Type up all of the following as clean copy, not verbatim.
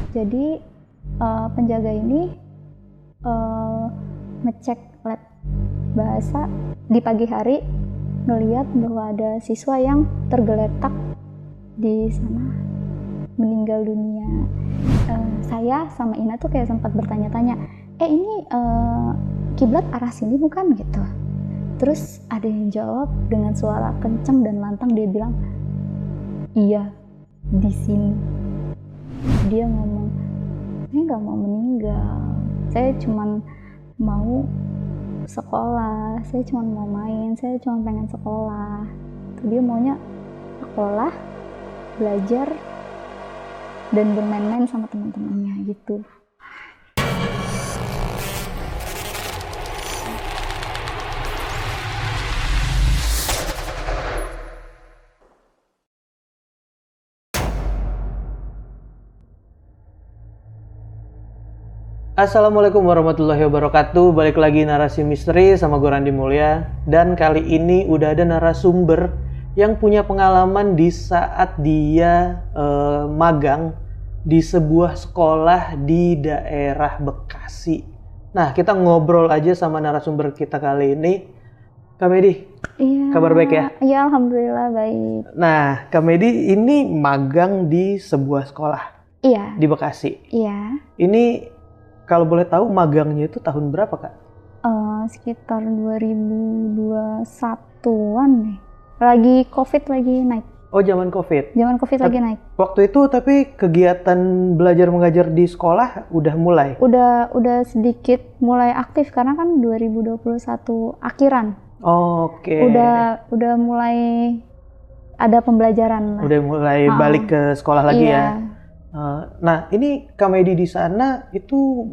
Jadi penjaga ini ngecek lab bahasa di pagi hari, ngeliat bahwa ada siswa yang tergeletak di sana meninggal dunia. Saya sama Ina tuh kayak sempat bertanya-tanya, ini kiblat arah sini bukan gitu. Terus ada yang jawab dengan suara kencang dan lantang, dia bilang, iya di sini. Dia ngomong, saya nggak mau meninggal, saya cuma mau sekolah, saya cuma mau main, saya cuma pengen sekolah. Dia maunya sekolah, belajar, dan bermain-main sama teman-temannya gitu. Assalamualaikum warahmatullahi wabarakatuh. Balik lagi narasi misteri sama gue Randi Mulya. Dan kali ini udah ada narasumber yang punya pengalaman di saat dia magang di sebuah sekolah di daerah Bekasi. Nah, kita ngobrol aja sama narasumber kita kali ini. Kak Medi, Iya, kabar baik ya? Iya, alhamdulillah baik. Nah, Kak Medi ini magang di sebuah sekolah Iya. di Bekasi. Iya. Ini kalau boleh tahu magangnya itu tahun berapa, Kak? Sekitar 2021-an deh. Lagi COVID lagi naik. Oh, zaman COVID. Zaman COVID lagi naik. Waktu itu tapi kegiatan belajar mengajar di sekolah udah mulai. Udah sedikit mulai aktif karena kan 2021 akhiran. Oke. Udah mulai ada pembelajaran lah. Udah mulai balik ke sekolah lagi iya. ya. Nah, ini Kak Medi di sana itu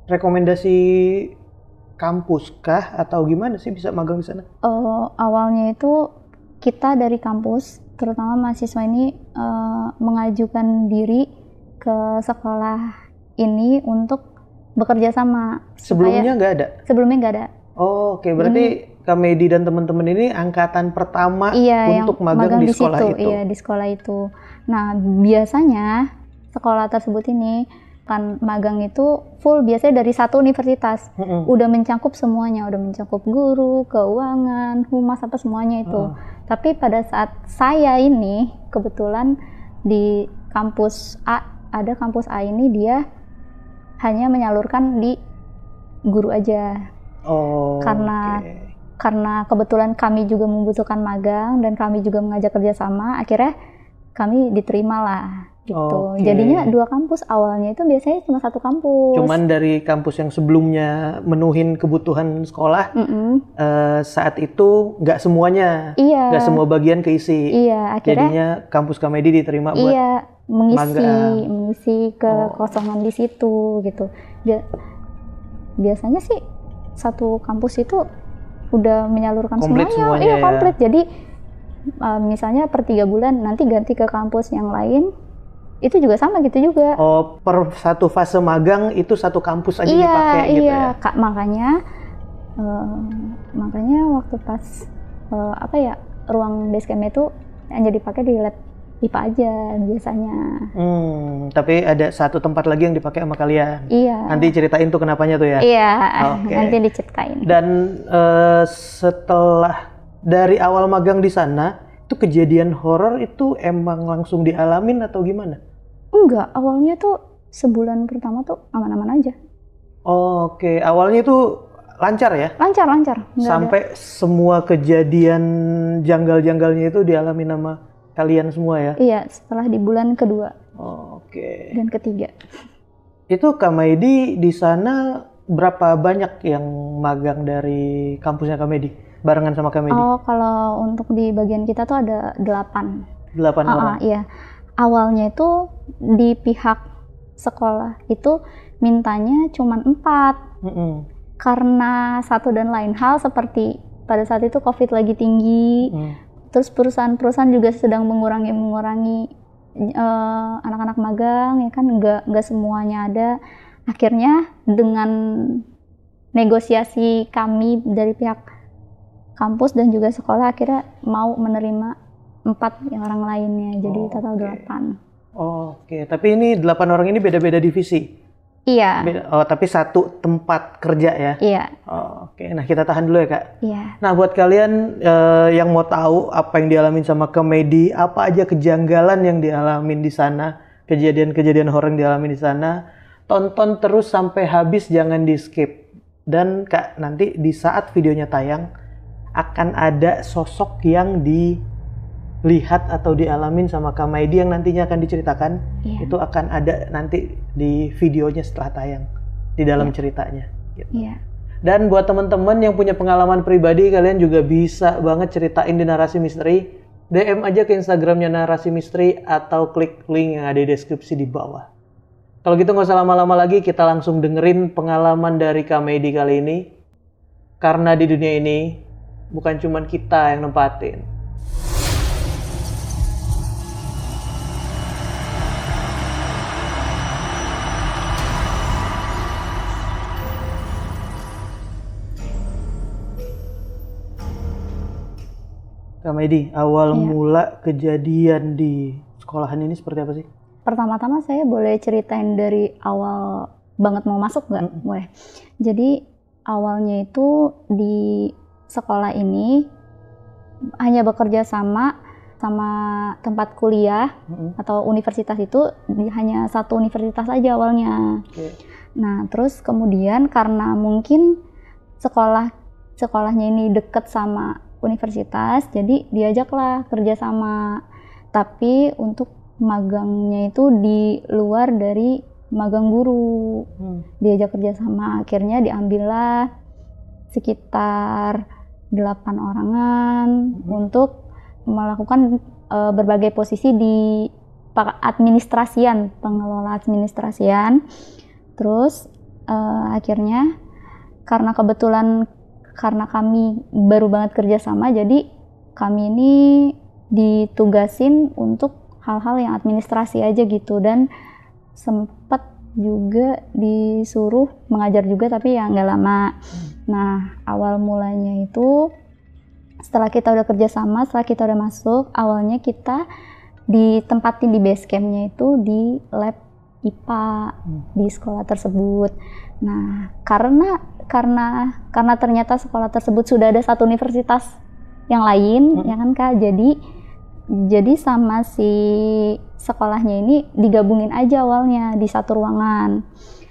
rekomendasi kampus kah atau gimana sih bisa magang di sana? Awalnya itu kita dari kampus, terutama mahasiswa ini mengajukan diri ke sekolah ini untuk bekerja sama. Sebelumnya nggak ada? Sebelumnya nggak ada. Oh, oke. Berarti Kak Medi dan teman-teman ini angkatan pertama untuk magang di sekolah itu? Iya, di sekolah itu. Nah, biasanya sekolah tersebut ini kan magang itu full biasanya dari satu universitas. Udah mencakup semuanya, udah mencakup guru, keuangan, humas, apa semuanya itu. Tapi pada saat saya ini kebetulan di kampus A, ada kampus A ini dia hanya menyalurkan di guru aja. Karena kebetulan kami juga membutuhkan magang dan kami juga mengajak kerjasama, akhirnya kami diterima lah gitu. Jadinya dua kampus, awalnya itu biasanya cuma satu kampus. Cuman dari kampus yang sebelumnya menuhin kebutuhan sekolah, saat itu nggak semuanya, nggak semua bagian keisi. Iya, akhirnya jadinya kampus Kak Medi diterima buat mengisi kekosongan di situ gitu. Biasanya sih satu kampus itu udah menyalurkan semuanya. Iya, komplit. Jadi misalnya per 3 bulan nanti ganti ke kampus yang lain, itu juga sama gitu juga. Oh, per satu fase magang itu satu kampus aja dipakai gitu ya? Kak, makanya waktu pas ruang basecamp itu hanya dipakai di lab IPA aja biasanya. Tapi ada satu tempat lagi yang dipakai sama kalian. Iya. Nanti ceritain tuh kenapanya tuh ya? Iya, nanti diceritain. Dan setelah dari awal magang di sana, itu kejadian horor itu emang langsung dialamin atau gimana? Enggak, awalnya tuh sebulan pertama tuh aman-aman aja. Oke, awalnya tuh lancar ya? Lancar. Sampai semua kejadian janggal-janggalnya itu dialami sama kalian semua ya? Iya, setelah di bulan kedua. Oke. Dan ketiga. Itu Kak Medi di sana berapa banyak yang magang dari kampusnya Kak Medi? Barengan sama Kak Medi? Kalau untuk di bagian kita tuh ada 8. 8 orang? Iya. Awalnya itu di pihak sekolah itu mintanya cuma 4. Karena satu dan lain hal, seperti pada saat itu COVID lagi tinggi, terus perusahaan-perusahaan juga sedang mengurangi anak-anak magang, ya kan, nggak semuanya ada. Akhirnya dengan negosiasi kami dari pihak kampus dan juga sekolah akhirnya mau menerima 4 yang orang lainnya, jadi total 8. Oke, tapi ini 8 orang ini beda-beda divisi. Iya. Oh, tapi satu tempat kerja ya? Iya. Oke, nah kita tahan dulu ya Kak. Iya. Nah buat kalian yang mau tahu apa yang dialamin sama Kamedi, apa aja kejanggalan yang dialamin di sana, kejadian-kejadian horor yang dialamin di sana, tonton terus sampai habis, jangan di skip. Dan Kak, nanti di saat videonya tayang akan ada sosok yang dilihat atau dialamin sama Kamedi yang nantinya akan diceritakan. Iya. Itu akan ada nanti di videonya setelah tayang di dalam Iya. ceritanya gitu. Iya. Dan buat teman-teman yang punya pengalaman pribadi, kalian juga bisa banget ceritain di Narasi Misteri. DM aja ke Instagramnya Narasi Misteri atau klik link yang ada di deskripsi di bawah. Kalau gitu nggak usah lama-lama lagi, kita langsung dengerin pengalaman dari Kamedi kali ini. Karena di dunia ini bukan cuma kita yang nempatin. Kamedi, awal Iya. mula kejadian di sekolahan ini seperti apa sih? Pertama-tama saya boleh ceritain dari awal banget mau masuk nggak? Boleh. Jadi awalnya itu di sekolah ini hanya bekerja sama tempat kuliah atau universitas itu hanya satu universitas aja awalnya. Oke. Nah, terus kemudian karena mungkin sekolahnya ini deket sama universitas, jadi diajaklah kerja sama. Tapi untuk magangnya itu di luar dari magang guru. Diajak kerja sama, akhirnya diambillah sekitar 8 orangan untuk melakukan berbagai posisi di pengelola administrasian. Terus akhirnya karena kebetulan karena kami baru banget kerja sama, jadi kami ini ditugasin untuk hal-hal yang administrasi aja gitu, dan sempat juga disuruh mengajar juga tapi ya nggak lama. Nah, awal mulanya itu setelah kita udah kerja sama, setelah kita udah masuk, awalnya kita ditempatin di base campnya itu di lab IPA di sekolah tersebut. Nah, karena ternyata sekolah tersebut sudah ada satu universitas yang lain, ya kan Kak, jadi sama si sekolahnya ini digabungin aja awalnya di satu ruangan.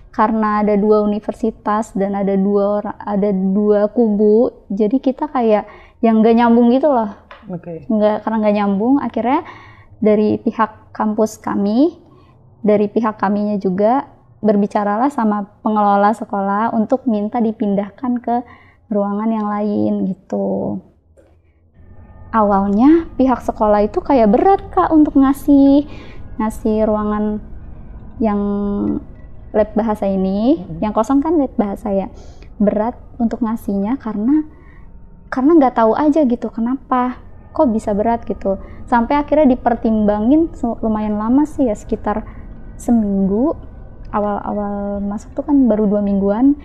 Karena ada 2 universitas dan ada dua kubu, jadi kita kayak yang nggak nyambung gitu loh. Karena nggak nyambung, akhirnya dari pihak kampus kami, dari pihak kaminya juga berbicaralah sama pengelola sekolah untuk minta dipindahkan ke ruangan yang lain gitu. Awalnya pihak sekolah itu kayak berat Kak untuk ngasih ruangan yang lab bahasa ini, yang kosong kan lab bahasa ya, berat untuk ngasihnya karena nggak tahu aja gitu kenapa kok bisa berat gitu. Sampai akhirnya dipertimbangin lumayan lama sih ya, sekitar seminggu. Awal masuk tuh kan baru 2 mingguan,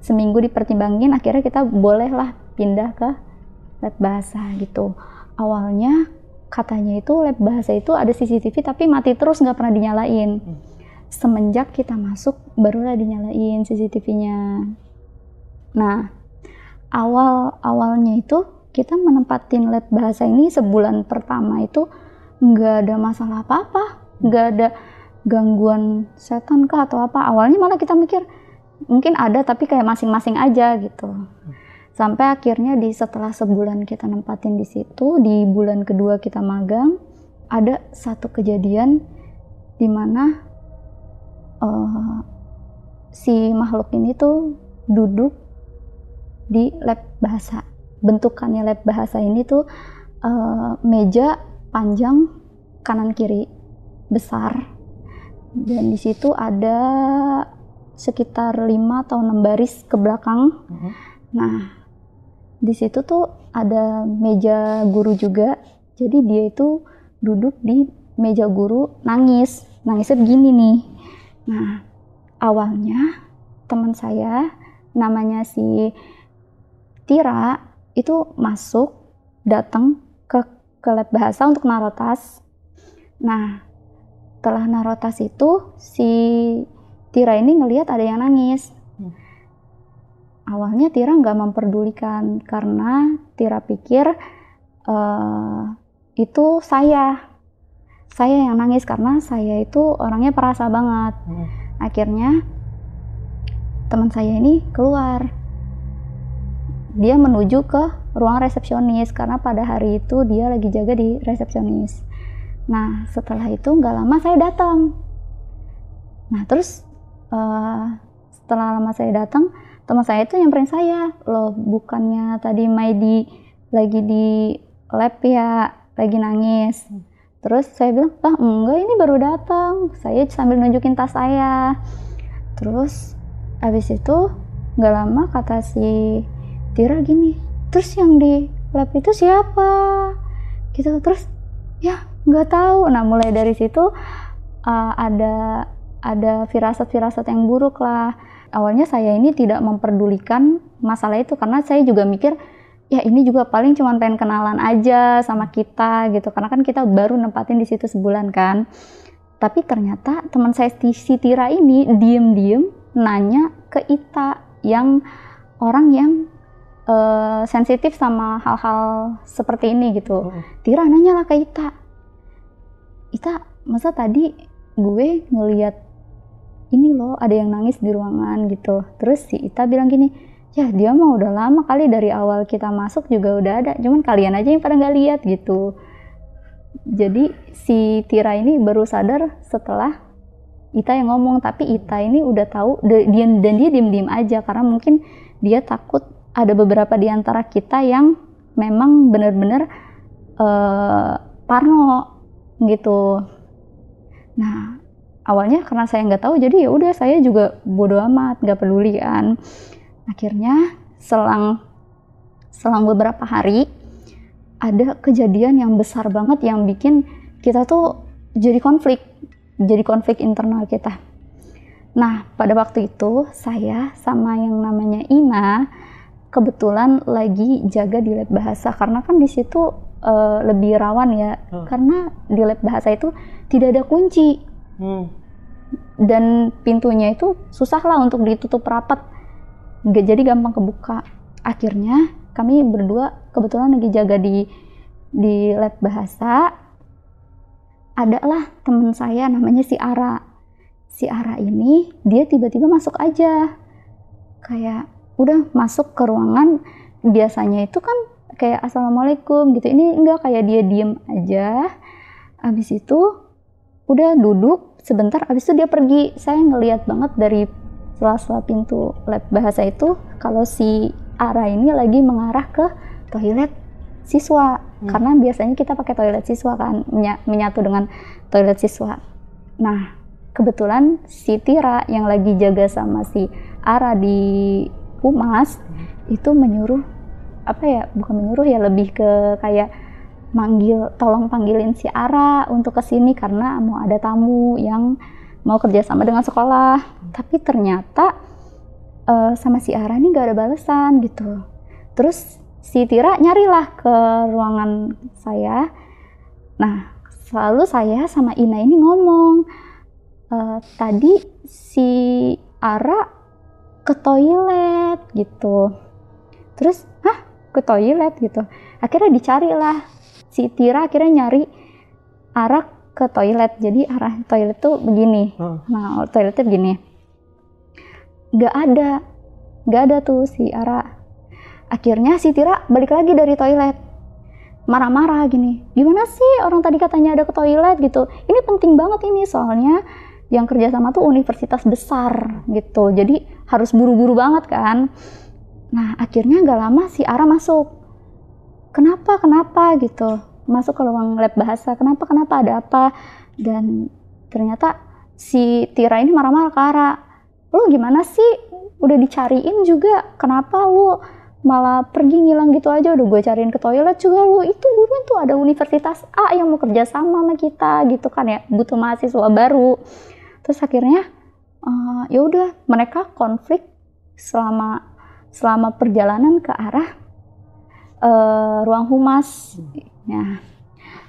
seminggu dipertimbangin, akhirnya kita bolehlah pindah ke lab bahasa gitu. Awalnya katanya itu lab bahasa itu ada CCTV tapi mati terus, nggak pernah dinyalain. Semenjak kita masuk barulah dinyalain CCTV-nya. Nah, awalnya itu kita menempatin lab bahasa ini sebulan pertama itu nggak ada masalah apa-apa, nggak ada gangguan setan kah atau apa. Awalnya malah kita mikir mungkin ada tapi kayak masing-masing aja gitu. Sampai akhirnya setelah sebulan kita nempatin di situ, di bulan kedua kita magang, ada satu kejadian di mana si makhluk ini tuh duduk di lab bahasa. Bentukannya lab bahasa ini tuh meja panjang kanan kiri besar. Dan di situ ada sekitar 5 atau 6 baris ke belakang. Nah, di situ tuh ada meja guru juga. Jadi dia itu duduk di meja guru, nangisnya begini nih. Nah, awalnya teman saya namanya si Tira itu datang ke lab bahasa untuk naruh tas. Nah, setelah naruh tas itu si Tira ini ngelihat ada yang nangis. Awalnya Tira nggak memperdulikan karena Tira pikir itu saya yang nangis karena saya itu orangnya perasa banget. Akhirnya teman saya ini keluar, dia menuju ke ruang resepsionis karena pada hari itu dia lagi jaga di resepsionis. Nah setelah itu nggak lama saya datang. Nah terus setelah lama saya datang, teman saya itu nyamperin saya, loh bukannya tadi Maidi lagi di lab ya, lagi nangis. Terus saya bilang, lah enggak, ini baru datang. Saya sambil nunjukin tas saya. Terus abis itu nggak lama kata si Tira gini, terus yang di lab itu siapa? Gitu. Terus ya nggak tahu. Nah mulai dari situ ada firasat-firasat yang buruk lah. Awalnya saya ini tidak memperdulikan masalah itu karena saya juga mikir ya ini juga paling cuma pengen kenalan aja sama kita gitu, karena kan kita baru nempatin di situ sebulan kan. Tapi ternyata teman saya si Tira ini diem-diem nanya ke Ita, yang orang yang sensitif sama hal-hal seperti ini gitu. Tira nanya lah ke Ita, masa tadi gue ngelihat ini loh ada yang nangis di ruangan gitu. Terus si Ita bilang gini, ya dia mah udah lama kali, dari awal kita masuk juga udah ada, cuman kalian aja yang pada nggak lihat gitu. Jadi si Tira ini baru sadar setelah Ita yang ngomong, tapi Ita ini udah tahu dan dia diem-diem aja karena mungkin dia takut ada beberapa di antara kita yang memang benar-benar parno gitu. Nah awalnya karena saya nggak tahu, jadi ya udah saya juga bodo amat, nggak peduli kan. Akhirnya selang beberapa hari ada kejadian yang besar banget yang bikin kita tuh jadi konflik internal kita. Nah pada waktu itu saya sama yang namanya Ina kebetulan lagi jaga di lab bahasa, karena kan di situ lebih rawan ya, karena di lab bahasa itu tidak ada kunci. Dan pintunya itu susah lah untuk ditutup rapat, nggak jadi gampang kebuka. Akhirnya kami berdua kebetulan lagi jaga di lab bahasa. Ada lah teman saya namanya si Ara ini, dia tiba-tiba masuk aja, kayak udah masuk ke ruangan. Biasanya itu kan kayak assalamualaikum gitu, ini enggak, kayak dia diem aja. Abis itu udah duduk sebentar, abis itu dia pergi. Saya ngelihat banget dari sela-sela pintu lab bahasa itu kalau si Ara ini lagi mengarah ke toilet siswa. Karena biasanya kita pakai toilet siswa kan, menyatu dengan toilet siswa. Nah kebetulan si Tira yang lagi jaga sama si Ara di humas itu menyuruh, bukan menyuruh ya, lebih ke kayak tolong panggilin si Ara untuk kesini karena mau ada tamu yang mau kerjasama dengan sekolah. Tapi ternyata sama si Ara ini gak ada balasan gitu. Terus si Tira nyarilah ke ruangan saya. Nah selalu saya sama Ina ini ngomong, tadi si Ara ke toilet gitu. Terus ke toilet gitu. Akhirnya dicari lah, si Tira akhirnya nyari arah ke toilet. Jadi arah toilet tuh begini. Nah toiletnya begini, nggak ada tuh si Ara. Akhirnya si Tira balik lagi dari toilet, marah-marah gini, gimana sih orang tadi katanya ada ke toilet gitu, ini penting banget ini, soalnya yang kerja sama tuh universitas besar gitu, jadi harus buru-buru banget kan. Nah akhirnya gak lama si Ara masuk, kenapa gitu, masuk ke ruang lab bahasa, kenapa ada apa. Dan ternyata si Tira ini marah-marah ke Ara, lu gimana sih, udah dicariin juga, kenapa lu malah pergi ngilang gitu aja, udah gue cariin ke toilet juga, lu itu buruan tuh ada universitas A yang mau kerja sama kita gitu kan ya, butuh mahasiswa baru. Terus akhirnya ya udah mereka konflik selama perjalanan ke arah ruang humas. Nah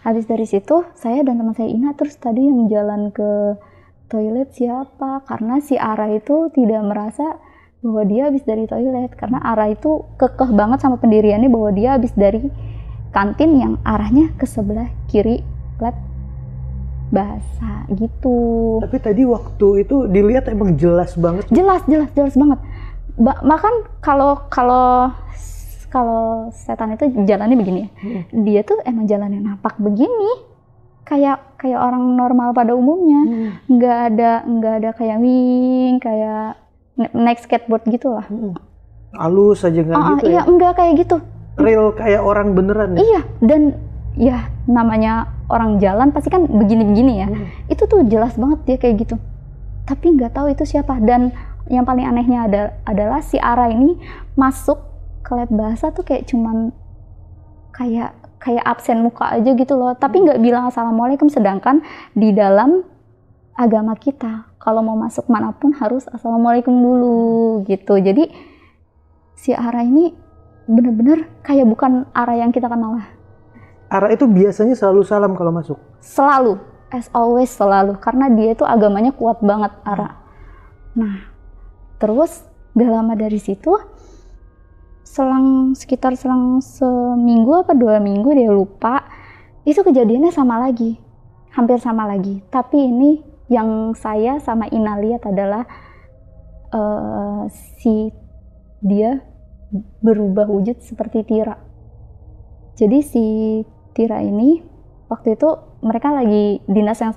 Habis dari situ saya dan teman saya Ina, terus tadi yang jalan ke toilet siapa? Karena si Ara itu tidak merasa bahwa dia habis dari toilet, karena Ara itu kekeh banget sama pendiriannya bahwa dia habis dari kantin yang arahnya ke sebelah kiri lab bahasa gitu. Tapi tadi waktu itu dilihat emang jelas banget. Jelas banget. Bahkan kalau setan itu jalannya begini ya. Dia tuh emang jalannya napak begini. Kayak orang normal pada umumnya. Nggak ada kayak wing, kayak naik skateboard gitu lah. Halus aja nggak gitu iya, ya? enggak kayak gitu. Real kayak orang beneran ya? Iya, dan ya namanya orang jalan pasti kan begini-begini ya. Itu tuh jelas banget dia kayak gitu. Tapi nggak tahu itu siapa. Dan yang paling anehnya adalah si Ara ini masuk ke lab bahasa tuh kayak cuman kayak absen muka aja gitu loh. Tapi nggak bilang assalamualaikum, sedangkan di dalam agama kita kalau mau masuk manapun harus assalamualaikum dulu gitu. Jadi si Ara ini bener-bener kayak bukan Ara yang kita kenal lah. Ara itu biasanya selalu salam kalau masuk? Selalu, as always selalu, karena dia itu agamanya kuat banget Ara. Nah, terus gak lama dari situ, sekitar seminggu apa 2 minggu dia lupa, itu kejadiannya sama lagi, hampir sama lagi. Tapi ini yang saya sama Ina lihat adalah si dia berubah wujud seperti Tira. Jadi si Tira ini waktu itu mereka lagi dinas yang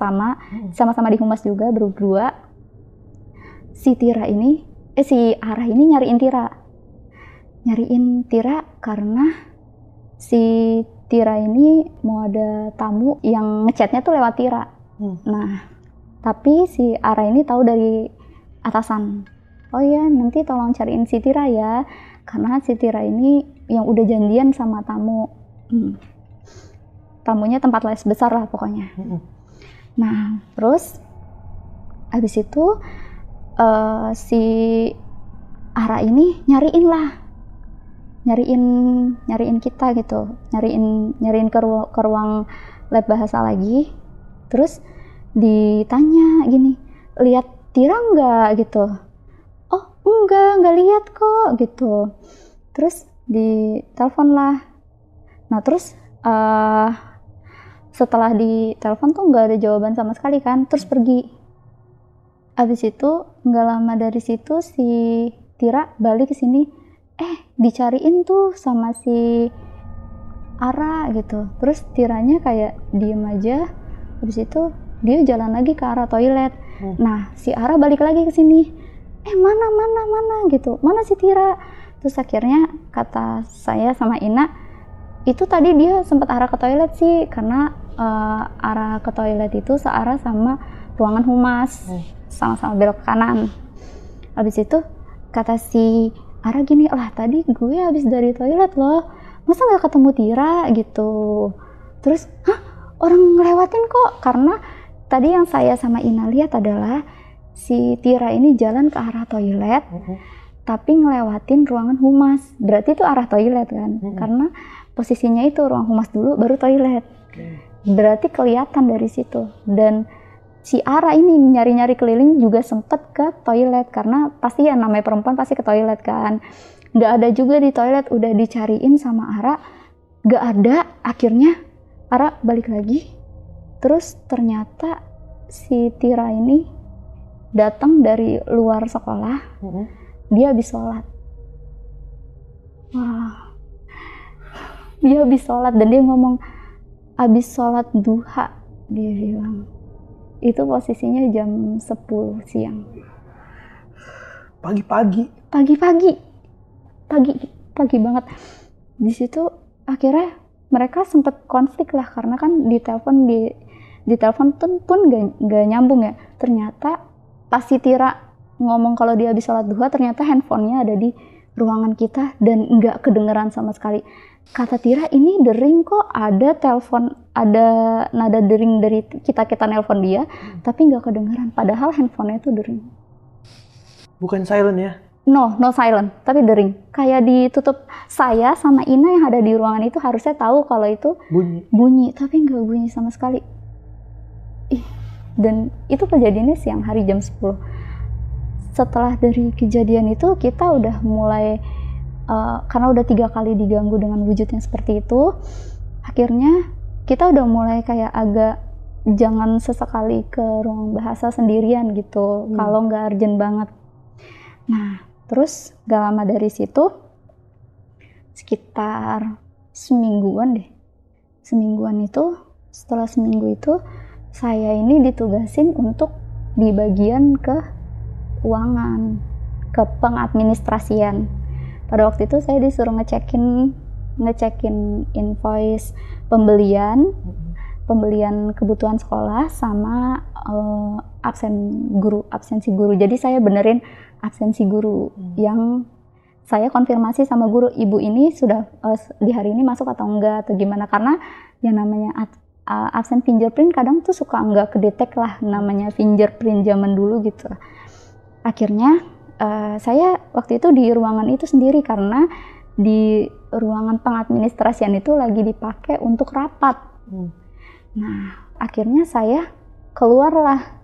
sama-sama di humas juga berdua. Si Ara ini nyariin Tira karena si Tira ini mau ada tamu yang ngechatnya tuh lewat Tira. Nah, tapi si Ara ini tahu dari atasan. Oh ya, nanti tolong cariin si Tira ya, karena si Tira ini yang udah janjian sama tamu. Tamunya tempat les besar lah pokoknya. Nah, terus abis itu si Ara ini nyariin kita gitu, nyariin ke ruang lab bahasa lagi. Terus ditanya gini, lihat Tira nggak gitu? Oh nggak lihat kok gitu. Terus ditelepon lah. Nah terus setelah ditelepon tuh nggak ada jawaban sama sekali kan, terus pergi. Abis itu nggak lama dari situ si Tira balik ke sini, dicariin tuh sama si Ara gitu. Terus Tiranya kayak diem aja. Habis itu dia jalan lagi ke arah toilet. Nah si Ara balik lagi ke sini, mana gitu, mana si Tira. Terus akhirnya kata saya sama Ina, itu tadi dia sempat arah ke toilet sih, karena arah ke toilet itu searah sama ruangan humas, sama-sama belok ke kanan. Habis itu kata si Ara gini, lah tadi gue habis dari toilet loh, masa nggak ketemu Tira gitu. Terus orang ngelewatin kok, karena tadi yang saya sama Ina lihat adalah si Tira ini jalan ke arah toilet, tapi ngelewatin ruangan humas. Berarti itu arah toilet kan, karena posisinya itu ruang humas dulu baru toilet. Berarti kelihatan dari situ. Dan si Ara ini nyari-nyari keliling juga sempet ke toilet, karena pasti ya namanya perempuan pasti ke toilet kan. Nggak ada juga di toilet, udah dicariin sama Ara, nggak ada. Akhirnya Ara balik lagi, terus ternyata si Tira ini datang dari luar sekolah, dia habis sholat. Wah, dia habis sholat dan dia ngomong habis sholat duha, dia bilang. Itu posisinya jam 10 siang. Pagi banget. Di situ akhirnya mereka sempat konflik lah, karena kan di telepon pun gak nyambung ya. Ternyata pas si Tira ngomong kalau dia habis sholat duha, ternyata handphonenya ada di ruangan kita dan nggak kedengeran sama sekali. Kata Tira, ini dering kok, ada telepon, ada nada dering dari kita nelpon dia, tapi nggak kedengeran. Padahal handphonenya itu dering. Bukan silent ya? no silent, tapi dering. Kayak ditutup. Saya sama Ina yang ada di ruangan itu harusnya tahu kalau itu bunyi, tapi nggak bunyi sama sekali. Dan itu kejadiannya siang hari jam 10. Setelah dari kejadian itu kita udah mulai, karena udah 3 kali diganggu dengan wujud yang seperti itu, akhirnya kita udah mulai kayak agak jangan sesekali ke ruang bahasa sendirian gitu, kalau nggak urgent banget. Nah, terus gak lama dari situ, sekitar semingguan itu, setelah seminggu itu, saya ini ditugasin untuk di bagian keuangan, ke pengadministrasian. Pada waktu itu saya disuruh ngecekin invoice pembelian kebutuhan sekolah sama absensi guru. Jadi saya benerin absensi guru yang saya konfirmasi sama guru, ibu ini sudah di hari ini masuk atau enggak atau gimana, karena yang namanya absen fingerprint kadang tuh suka enggak kedetek lah, namanya fingerprint zaman dulu gitu. Akhirnya saya waktu itu di ruangan itu sendiri karena di ruangan pengadministrasian itu lagi dipakai untuk rapat. Nah, akhirnya saya keluarlah.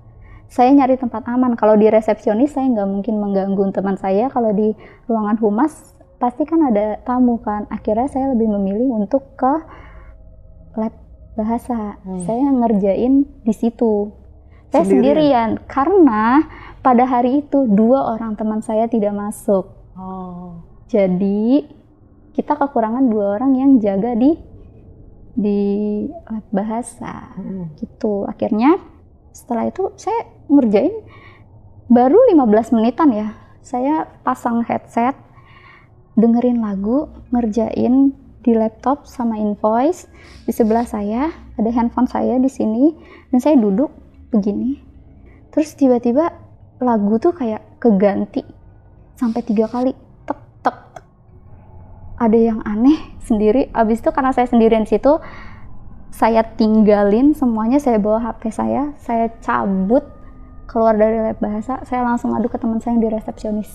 Saya nyari tempat aman. Kalau di resepsionis saya nggak mungkin mengganggu teman saya. Kalau di ruangan humas pasti kan ada tamu kan. Akhirnya saya lebih memilih untuk ke lab bahasa. Saya ngerjain di situ. Saya sendirian karena pada hari itu 2 orang teman saya tidak masuk. Jadi kita kekurangan 2 orang yang jaga di lab bahasa gitu. Akhirnya setelah itu saya ngerjain baru 15 menitan ya. Saya pasang headset, dengerin lagu, ngerjain di laptop sama invoice. Di sebelah saya ada handphone saya di sini dan saya duduk begini. Terus tiba-tiba lagu tuh kayak keganti sampai 3 kali. Tek tek tek. Ada yang aneh sendiri. Abis itu karena saya sendirian situ, saya tinggalin semuanya, saya bawa HP saya cabut keluar dari lab bahasa, saya langsung adu ke teman saya yang di resepsionis.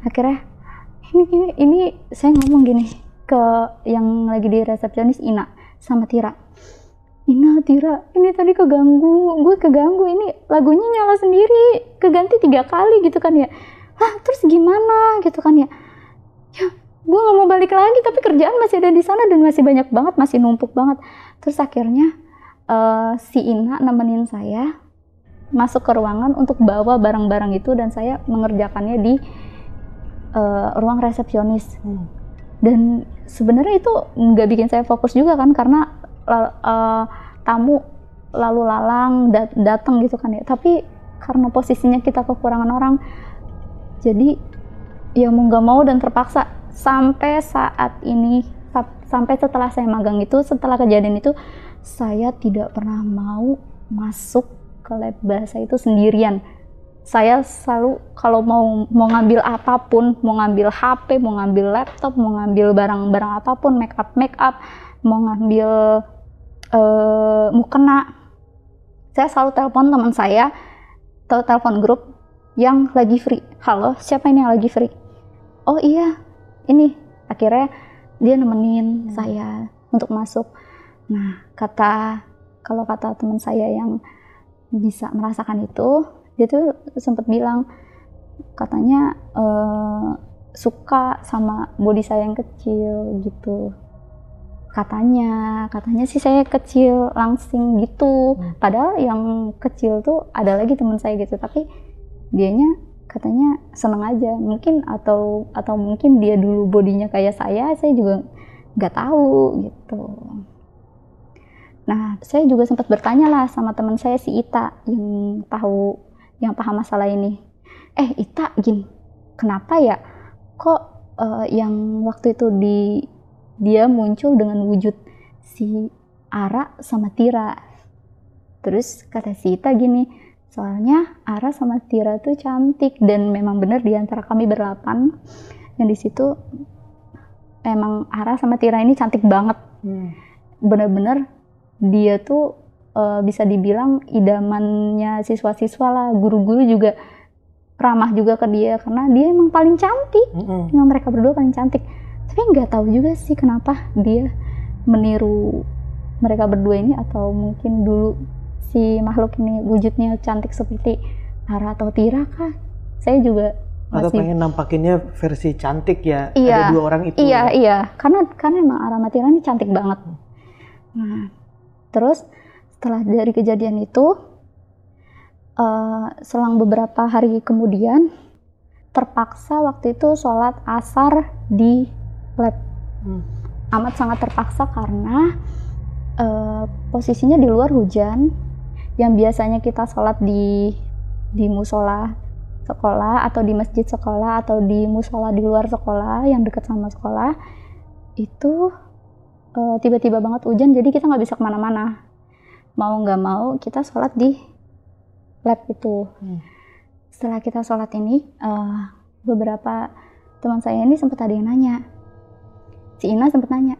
Akhirnya ini saya ngomong gini ke yang lagi di resepsionis, Ina sama Tira. Ina, Tira, ini tadi gue keganggu, ini lagunya nyala sendiri, keganti 3 kali gitu kan ya. Terus gimana gitu kan ya. Ya, gue gak mau balik lagi, tapi kerjaan masih ada di sana dan masih banyak banget, masih numpuk banget. Terus akhirnya si Ina nemenin saya masuk ke ruangan untuk bawa barang-barang itu dan saya mengerjakannya di ruang resepsionis. Dan sebenarnya itu nggak bikin saya fokus juga kan, karena tamu lalu lalang datang gitu kan ya. Tapi karena posisinya kita kekurangan orang, jadi ya mau nggak mau dan terpaksa sampai saat ini, sampai setelah saya magang itu, setelah kejadian itu, saya tidak pernah mau masuk ke lab bahasa itu sendirian. Saya selalu kalau mau ngambil apapun, mau ngambil HP, mau ngambil laptop, mau ngambil barang-barang apapun, make up, mau ngambil mukena, saya selalu telepon teman saya, telepon grup yang lagi free. Halo, siapa ini yang lagi free? Oh iya, ini. Akhirnya dia nemenin saya untuk masuk. Nah, kalau kata teman saya yang bisa merasakan itu, dia tuh sempat bilang katanya suka sama body saya yang kecil gitu. Katanya sih saya kecil langsing gitu. Padahal yang kecil tuh ada lagi teman saya gitu, tapi dianya katanya seneng aja, mungkin atau mungkin dia dulu bodinya kayak saya juga nggak tahu gitu. Nah, saya juga sempat bertanya lah sama teman saya si Ita yang paham masalah ini. Ita, kenapa ya kok yang waktu itu dia muncul dengan wujud si Ara sama Tira. Terus kata si Ita gini, soalnya Ara sama Tira tuh cantik dan memang benar di antara kami berlapan yang di situ emang Ara sama Tira ini cantik banget. Bener-bener dia tuh bisa dibilang idamannya siswa-siswa lah, guru-guru juga ramah juga ke dia karena dia emang paling cantik. Emang mereka berdua paling cantik. Tapi nggak tahu juga sih kenapa dia meniru mereka berdua ini, atau mungkin dulu si makhluk ini wujudnya cantik seperti Ara atau Tira kah? Saya juga atau masih pengen nampakinnya versi cantik ya, iya, ada dua orang itu. Iya, iya. Karena emang Ara sama Tira ini cantik banget. Nah, terus setelah dari kejadian itu, selang beberapa hari kemudian, terpaksa waktu itu sholat asar di lab. Amat sangat terpaksa karena posisinya di luar hujan. Yang biasanya kita sholat di musola sekolah atau di masjid sekolah atau di musola di luar sekolah yang dekat sama sekolah itu tiba-tiba banget hujan, jadi kita nggak bisa kemana-mana. Mau nggak mau kita sholat di lab itu. Setelah kita sholat ini, beberapa teman saya ini sempat ada yang nanya. Si Ina sempat nanya,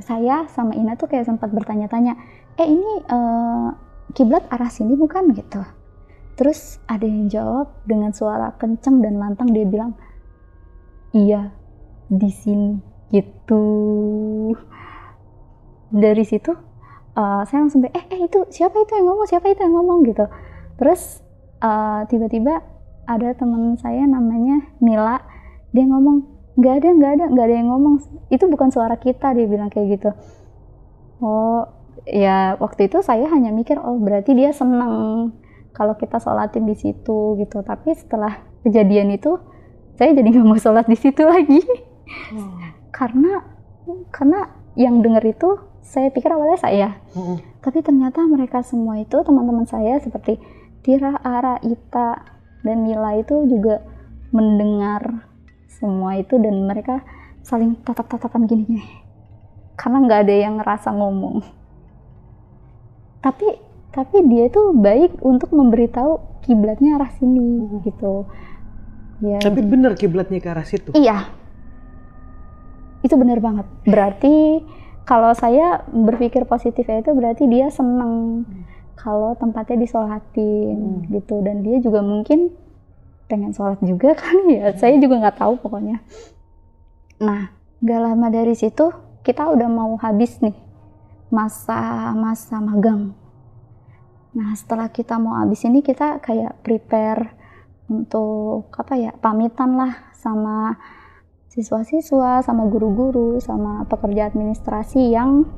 saya sama Ina tuh kayak sempat bertanya-tanya, ini kiblat arah sini bukan gitu. Terus ada yang jawab dengan suara kenceng dan lantang, dia bilang, iya di sini gitu. Dari situ saya langsung itu siapa itu yang ngomong gitu. Terus tiba-tiba ada teman saya namanya Mila, dia ngomong, nggak ada yang ngomong, itu bukan suara kita, dia bilang kayak gitu. Oh ya, waktu itu saya hanya mikir, oh berarti dia senang kalau kita sholatin di situ gitu. Tapi setelah kejadian itu saya jadi nggak mau sholat di situ lagi. karena yang denger itu saya pikir awalnya saya, tapi ternyata mereka semua itu teman-teman saya seperti Tira, Ara, Ita, dan Mila itu juga mendengar semua itu, dan mereka saling tatap-tatapan gini karena nggak ada yang ngerasa ngomong. Tapi dia itu baik untuk memberitahu kiblatnya arah sini gitu. Ya, tapi bener kiblatnya ke arah situ? Iya, itu bener banget. Berarti kalau saya berpikir positifnya itu berarti dia seneng kalau tempatnya disolatin gitu, dan dia juga mungkin pengen sholat juga kan ya. Saya juga nggak tahu pokoknya. Nah, nggak lama dari situ kita udah mau habis nih masa magang. Nah, setelah kita mau habis ini kita kayak prepare untuk pamitan lah sama siswa-siswa, sama guru-guru, sama pekerja administrasi yang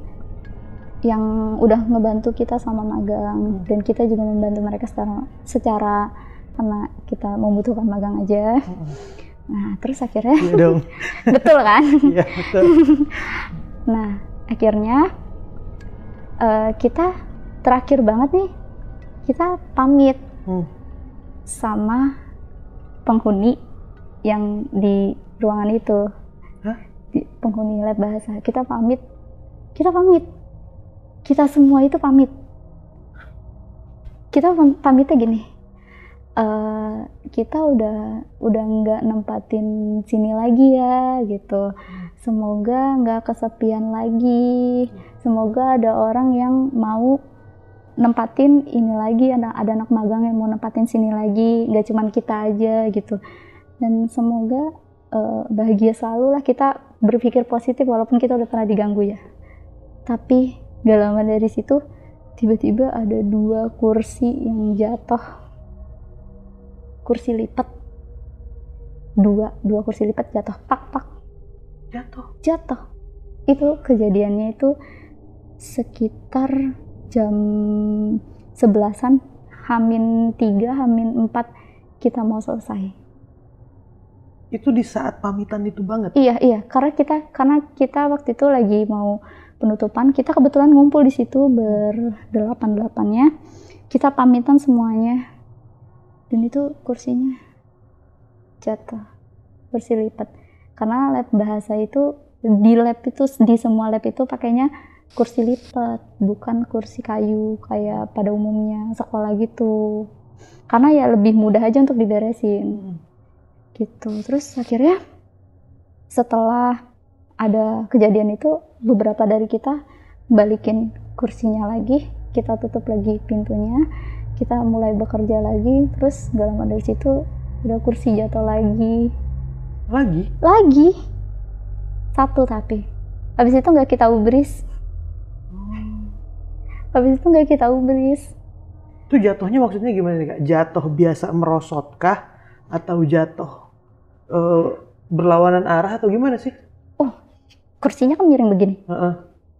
udah ngebantu kita sama magang, dan kita juga membantu mereka secara karena kita membutuhkan magang aja. Nah, terus akhirnya iya dong. betul kan? Iya, betul. Nah, akhirnya kita terakhir banget nih, kita pamit sama penghuni yang di ruangan itu. Di penghuni lab bahasa. Kita pamit. Kita semua itu pamit. Kita pamitnya gini. Kita udah nggak nempatin sini lagi ya gitu. Semoga nggak kesepian lagi. Semoga ada orang yang mau nempatin ini lagi, ada anak magang yang mau nempatin sini lagi, nggak cuman kita aja gitu. Dan semoga bahagia selalu lah, kita berpikir positif walaupun kita udah pernah diganggu ya. Tapi gak lama dari situ tiba-tiba ada 2 kursi yang jatuh, kursi lipat, dua kursi lipat jatuh, pak jatuh. Itu kejadiannya itu sekitar jam 11-an, H-3, H-4 kita mau selesai. Itu di saat pamitan itu banget? Iya, karena kita waktu itu lagi mau penutupan, kita kebetulan ngumpul di situ berdelapan-delapannya, kita pamitan semuanya, dan itu kursinya jatuh, kursi lipat. Karena lab bahasa itu di semua lab itu pakainya kursi lipat, bukan kursi kayu kayak pada umumnya sekolah gitu. Karena ya lebih mudah aja untuk diberesin. Gitu. Terus akhirnya setelah ada kejadian itu, beberapa dari kita balikin kursinya lagi, kita tutup lagi pintunya, kita mulai bekerja lagi. Terus gak lama dari situ udah kursi jatuh lagi. Satu tapi habis itu nggak kita ubris. Itu jatuhnya maksudnya gimana nih Kak? Jatuh biasa merosot kah? Atau jatuh berlawanan arah atau gimana sih? Oh, kursinya kan miring begini.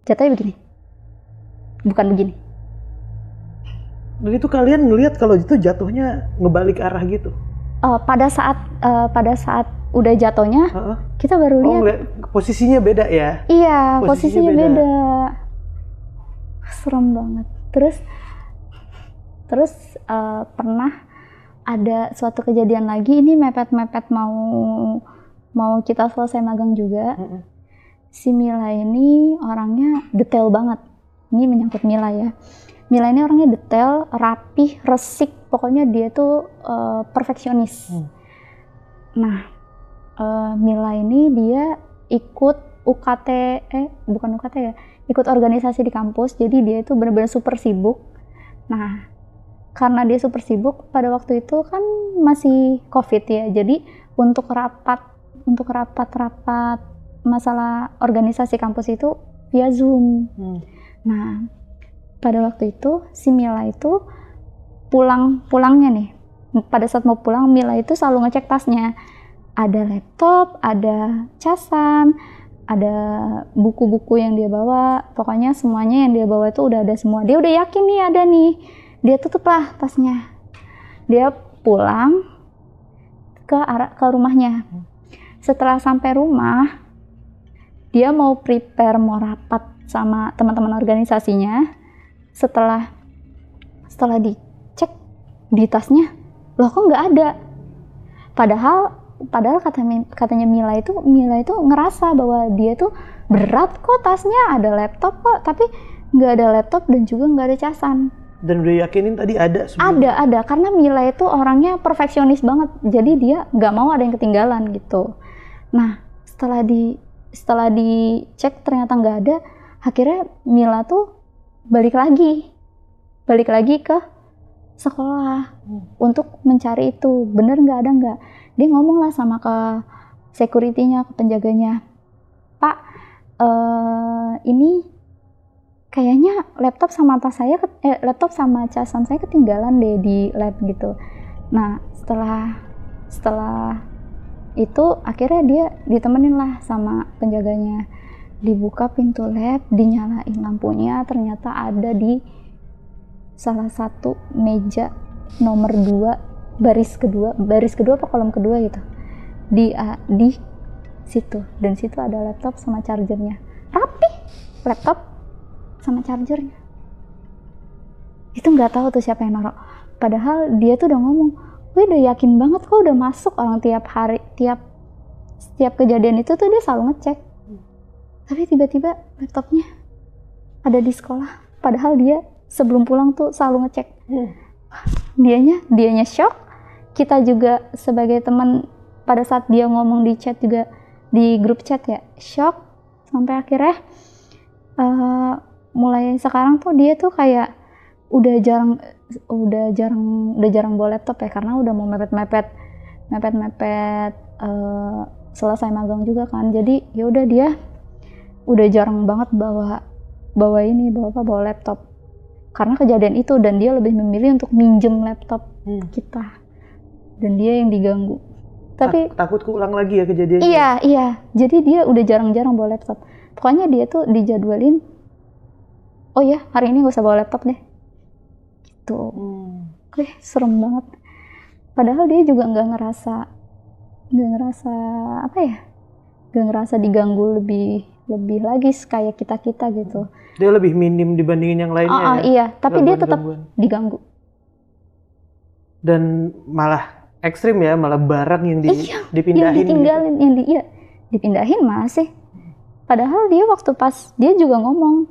Jatuhnya begini. Bukan begini. Dan itu kalian ngelihat kalau itu jatuhnya ngebalik arah gitu? Pada saat udah jatuhnya, kita baru lihat. Posisinya beda ya? Iya, posisinya beda. Serem banget. Terus pernah ada suatu kejadian lagi, ini mepet-mepet mau kita selesai magang juga. Si Mila ini orangnya detail banget. Ini menyangkut Mila ya. Mila ini orangnya detail, rapih, resik. Pokoknya dia tuh perfeksionis. Nah, Mila ini dia ikut UKT, bukan UKT ya, ikut organisasi di kampus. Jadi dia itu benar-benar super sibuk. Nah, karena dia super sibuk, pada waktu itu kan masih COVID ya. Jadi untuk rapat masalah organisasi kampus itu via Zoom. Nah, pada waktu itu si Mila itu pulangnya nih. Pada saat mau pulang, Mila itu selalu ngecek tasnya. Ada laptop, ada casan, ada buku-buku yang dia bawa. Pokoknya semuanya yang dia bawa itu udah ada semua. Dia udah yakin nih ada nih. Dia tutuplah tasnya. Dia pulang ke rumahnya. Setelah sampai rumah, dia mau rapat sama teman-teman organisasinya. Setelah dicek di tasnya, loh kok nggak ada. Padahal katanya Mila itu ngerasa bahwa dia tuh berat kok tasnya, ada laptop kok, tapi nggak ada laptop dan juga nggak ada casan. Dan udah yakinin tadi ada sebelumnya? Ada, karena Mila itu orangnya perfeksionis banget, jadi dia nggak mau ada yang ketinggalan gitu. Nah, setelah dicek ternyata nggak ada, akhirnya Mila tuh balik lagi ke sekolah untuk mencari itu, bener nggak ada nggak. Dia ngomong lah sama ke security-nya, ke penjaganya, Pak, ini kayaknya laptop sama casan saya ketinggalan deh di lab gitu. Nah, setelah itu akhirnya dia ditemenin lah sama penjaganya. Dibuka pintu lab, dinyalain lampunya, ternyata ada di salah satu meja nomor 2, baris kedua apa kolom kedua gitu. Di situ, dan situ ada laptop sama chargernya. Rapi, laptop sama chargernya. Itu nggak tahu tuh siapa yang naruh. Padahal dia tuh udah ngomong, gue udah yakin banget kok udah masuk, orang tiap hari, setiap kejadian itu tuh dia selalu ngecek. Tapi tiba-tiba laptopnya ada di sekolah. Padahal dia sebelum pulang tuh selalu ngecek. Dianya shock. Kita juga sebagai teman pada saat dia ngomong di chat juga, di grup chat ya, shock. Sampai akhirnya mulai sekarang tuh dia tuh kayak udah jarang bawa laptop ya, karena udah mau mepet selesai magang juga kan. Jadi ya udah dia udah jarang banget bawa laptop karena kejadian itu, dan dia lebih memilih untuk minjem laptop kita, dan dia yang diganggu. Tapi takut keulang lagi ya kejadiannya. Iya. Jadi dia udah jarang-jarang bawa laptop. Pokoknya dia tuh dijadwalin, oh ya hari ini gak usah bawa laptop deh gitu. Serem banget. Padahal dia juga nggak ngerasa diganggu lebih lagi kayak kita gitu. Dia lebih minim dibandingin yang lainnya. Iya, tapi dia tetap diganggu. Dan malah ekstrim ya, malah barang yang dipindahin. Dipindahin masih. Padahal dia dia juga ngomong,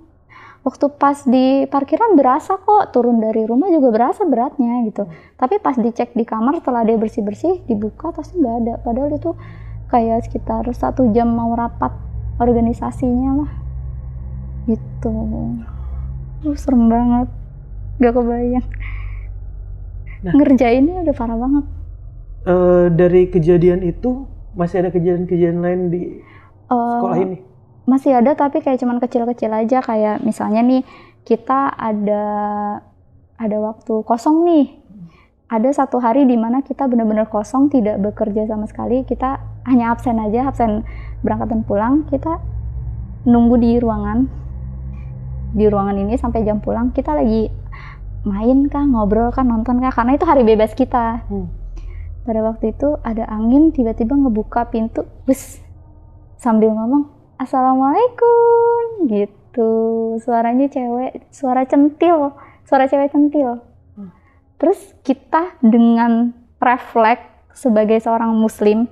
waktu pas di parkiran berasa kok, turun dari rumah juga berasa beratnya gitu. Tapi pas dicek di kamar setelah dia bersih-bersih, dibuka tasnya nggak ada. Padahal itu kayak sekitar 1 jam mau rapat organisasinya lah gitu. Serem banget, gak kebayang. Ngerjainnya udah parah banget. dari kejadian itu masih ada kejadian-kejadian lain di sekolah ini? Masih ada, tapi kayak cuman kecil-kecil aja. Kayak misalnya nih, kita ada waktu kosong nih. Ada satu hari di mana kita benar-benar kosong, tidak bekerja sama sekali. Kita hanya absen aja, absen berangkat dan pulang. Kita nunggu di ruangan ini sampai jam pulang. Kita lagi main kah, ngobrol kah, nonton kah, karena itu hari bebas kita. Pada waktu itu ada angin, tiba-tiba ngebuka pintu, bus, sambil ngomong Assalamualaikum gitu. Suaranya cewek, suara cewek centil. Terus kita dengan refleks sebagai seorang muslim,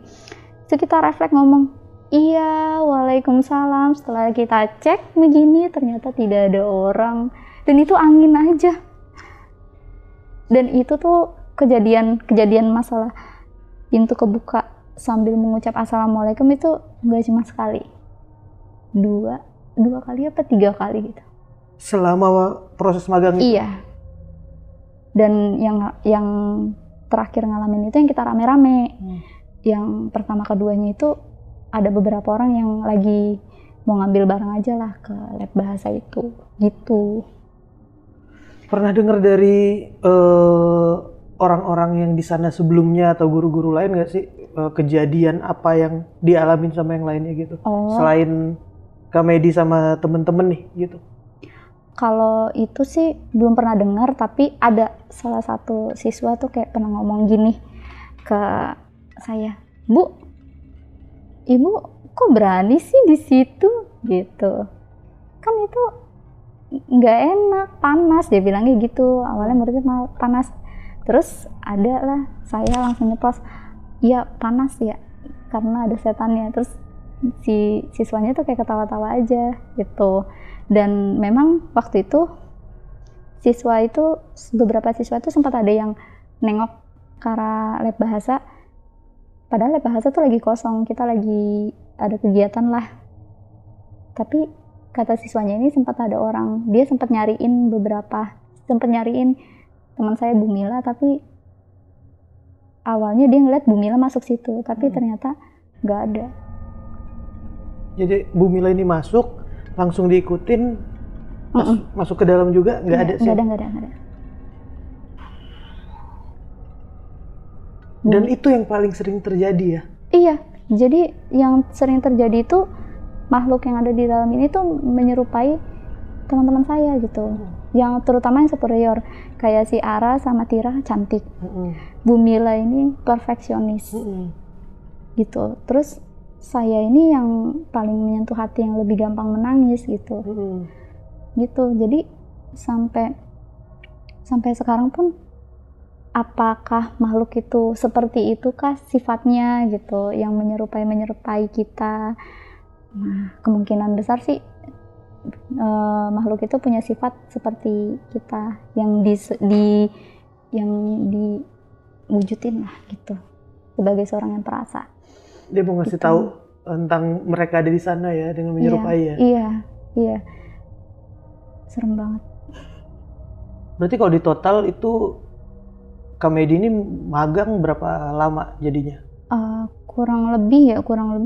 itu kita refleks ngomong iya, waalaikumsalam. Setelah kita cek begini, ternyata tidak ada orang, dan itu angin aja. Dan itu tuh kejadian masalah pintu kebuka sambil mengucap assalamualaikum itu nggak cuma sekali, dua kali apa 3 kali gitu selama proses magang itu? Iya. Dan yang terakhir ngalamin itu yang kita rame-rame. Yang pertama keduanya itu ada beberapa orang yang lagi mau ngambil barang aja lah ke lab bahasa itu gitu. Pernah dengar dari orang-orang yang di sana sebelumnya atau guru-guru lain nggak sih kejadian apa yang dialamin sama yang lainnya gitu? Selain Kamedi sama temen-temen nih gitu. Kalau itu sih belum pernah dengar, tapi ada salah satu siswa tuh kayak pernah ngomong gini ke saya, Bu, Ibu kok berani sih di situ gitu? Kan itu nggak enak, panas, dia bilangnya gitu. Awalnya muridnya panas, terus ada lah saya langsung nyeplos, iya panas ya karena ada setannya. Terus si siswanya tuh kayak ketawa-tawa aja gitu. Dan memang waktu itu beberapa siswa itu sempat ada yang nengok ke arah lab bahasa, padahal lab bahasa tuh lagi kosong, kita lagi ada kegiatan lah. Tapi kata siswanya ini sempat ada orang, dia sempat nyariin teman saya Bu Mila, tapi awalnya dia ngeliat Bu Mila masuk situ, tapi ternyata nggak ada. Jadi Bu Mila ini masuk, langsung diikutin, masuk ke dalam juga nggak ada sih? Nggak ada. Dan itu yang paling sering terjadi ya? Iya, jadi yang sering terjadi itu makhluk yang ada di dalam ini tuh menyerupai teman-teman saya gitu. Yang terutama yang superior, kayak si Ara sama Tira cantik. Bu Mila ini perfeksionis. Gitu. Terus saya ini yang paling menyentuh hati, yang lebih gampang menangis gitu. Gitu. Jadi sampai sekarang pun apakah makhluk itu seperti itu kah sifatnya gitu, yang menyerupai kita. Nah, kemungkinan besar sih makhluk itu punya sifat seperti kita, yang diwujudin lah gitu, sebagai seorang yang perasa. Dia mau ngasih tahu tentang mereka ada di sana ya, dengan menyerupai ya? Iya. Serem banget. Berarti kalau di total itu Kamedi ini magang berapa lama jadinya? Kurang lebih